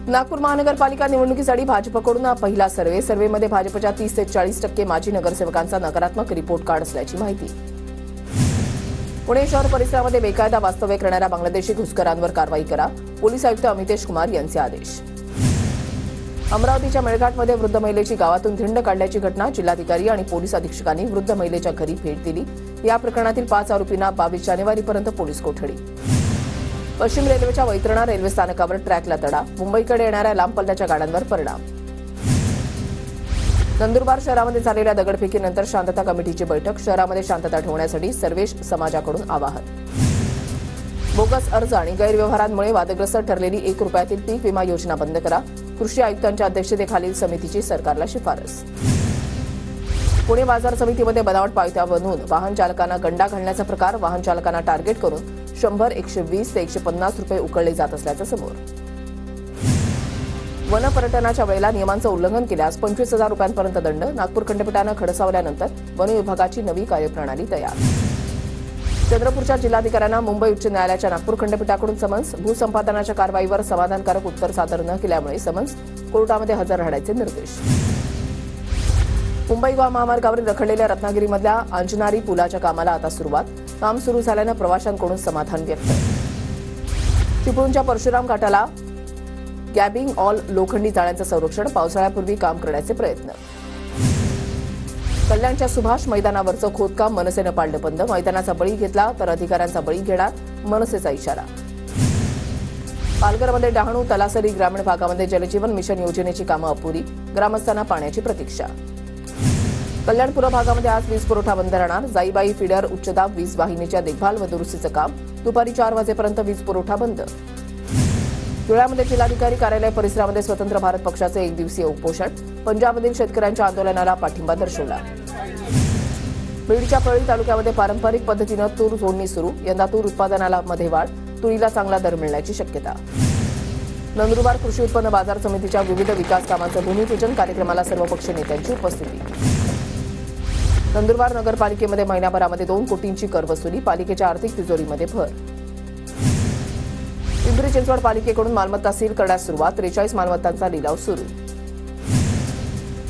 नागपूर महानगरपालिका निवडणुकीसाठी भाजपकडून पहिला सर्व्हेमध्ये भाजपच्या 30 ते 40% माजी नगरसेवकांचा नकारात्मक रिपोर्ट कार्ड असल्याची माहिती. पुणे शहर परिसरामध्ये बेकायदा वास्तव्य करणाऱ्या बांगलादेशी घुसखोरांवर कारवाई करा, पोलीस आयुक्त अमितेश कुमार यांचे आदेश. अमरावतीच्या मेळघाटमध्ये वृद्ध महिलेची गावातून धिंड काढल्याची घटना. जिल्हाधिकारी आणि पोलीस अधीक्षकांनी वृद्ध महिलेच्या घरी भेट दिली. या प्रकरणातील 5 आरोपींना 22 जानेवारीपर्यंत पोलीस कोठडी. पश्चिम रेल्वेच्या वैतरणा रेल्वे स्थानकावर ट्रॅकला तडा, मुंबईकडे येणाऱ्या लांब पल्ल्याच्या गाड्यांवर परिणाम. नंदुरबार शहरामध्ये झालेल्या दगडफेकीनंतर शांतता कमिटीची बैठक. शहरामध्ये शांतता ठेवण्यासाठी सर्वेश समाजाकडून आवाहन. बोगस अर्ज आणि गैरव्यवहारांमुळे वादग्रस्त ठरलेली 1 रुपयातील पीक विमा योजना बंद करा. कृषी आयुक्तांच्या अध्यक्षतेखालील समितीची सरकारला शिफारस. पुणे बाजार समितीमध्ये बनावट पावत्या बनवून वाहन चालकांना गंडा घालण्याचा प्रकार. वाहन चालकांना टार्गेट करून 100, 120 ते 150 रुपये उकळले जात असल्याचं समोर. वनपर्यटनाच्या वेळेला नियमांचं उल्लंघन केल्यास 25,000 रुपयांपर्यंत दंड. नागपूर खंडपीठानं खडसावल्यानंतर वन विभागाची नवी कार्यप्रणाली तयार. चंद्रपूरच्या जिल्हाधिकाऱ्यांना मुंबई उच्च न्यायालयाच्या नागपूर खंडपीठाकडून समन्स. भूसंपादनाच्या कारवाईवर समाधानकारक उत्तर सादर न केल्यामुळे समन्स. कोर्टामध्ये हजर राहण्याचे निर्देश. मुंबई गोवा महामार्गावरील रखडलेल्या रत्नागिरीमधल्या अंजनारी पुलाच्या कामाला आता सुरुवात. काम सुरू झाल्यानं प्रवाशांकडून समाधान व्यक्त. चिपळूणच्या परशुराम घाटाला गॅबिंग ऑल लोखंडी जाळ्यांचं संरक्षण. पावसाळ्यापूर्वी काम करण्याचे प्रयत्न. कल्याणच्या सुभाष मैदानावरचं खोदकाम मनसेनं पाडलं बंद. मैदानाचा बळी घेतला तर अधिकाऱ्यांचा बळी घेणार, मनसेचा इशारा. पालघरमध्ये डहाणू तलासरी ग्रामीण भागामध्ये जलजीवन मिशन योजनेची कामं अपुरी. ग्रामस्थांना पाण्याची प्रतीक्षा. कल्याण पूर्व भागामध्ये आज वीज पुरवठा बंद राहणार. जाईबाई फिडर उच्चदाब वीज वाहिनीच्या देखभाल व दुरुस्तीचं काम. दुपारी 4 वाजेपर्यंत वीज पुरवठा बंद. धुळ्यामध्ये जिल्हाधिकारी कार्यालय परिसरामध्ये स्वतंत्र भारत पक्षाचे 1 दिवसीय उपोषण. पंजाबमधील शेतकऱ्यांच्या आंदोलनाला पाठिंबा दर्शवला. बीडच्या परळी तालुक्यामध्ये पारंपरिक पद्धतीनं तूर जोडणी सुरू. यंदा तूर उत्पादनाला मध्ये वाढ. तुरीला चांगला दर मिळण्याची शक्यता. नंदुरबार कृषी उत्पन्न बाजार समितीच्या विविध विकास कामांचं भूमिपूजन. कार्यक्रमाला सर्वपक्षीय नेत्यांची उपस्थिती. नंदुरबार नगरपालिकेमध्ये महिन्याभरामध्ये 2 कोटींची कर वसुली. पालिकेच्या आर्थिक तिजोरीमध्ये भर. पिंपरी चिंचवड पालिकेकडून मालमत्ता सील करण्यास सुरुवात. 43 मालमत्तांचा लिलाव सुरू.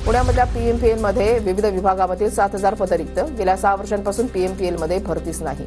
पुण्यामधल्या पीएमपीएलमध्ये विविध विभागामधील 7,000 पदं रिक्त. गेल्या 6 वर्षांपासून पीएमपीएलमध्ये भरतीच नाही.